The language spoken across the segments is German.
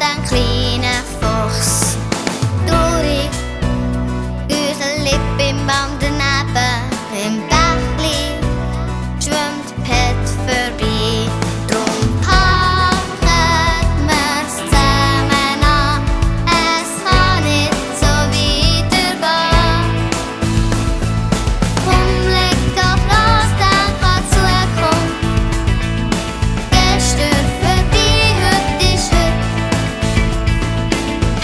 den kleinen Fuchs. Traurig, güselig beim Baum daneben, im Bächli schwimmt Pet vorbei. Drum packen wir's zusammen an, es kann nicht so weitergehen. Umblick auf los, denk an die Zukunft. Gestern vorbei, heute ist heute.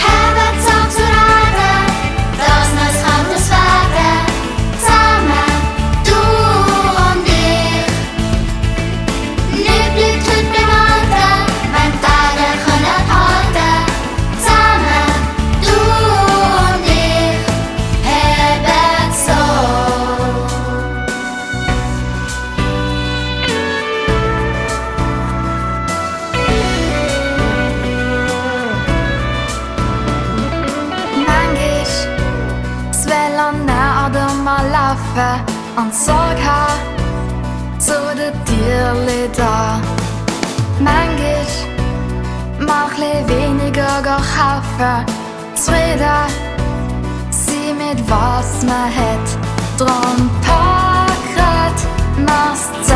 Haben Tag zur Erde, das Neues kann das werden. Zusammen, du und ich. Nichts bleibt heute beim Alten, wenn die Tage können halten. Zusammen, du und ich, haben so. Manchmal will an der mal laufen und Sorge haben zu den Tierli da. Manchmal mal chli weniger kaufen, zufrieden sein mit was man hat. Drum packet wir's zusammen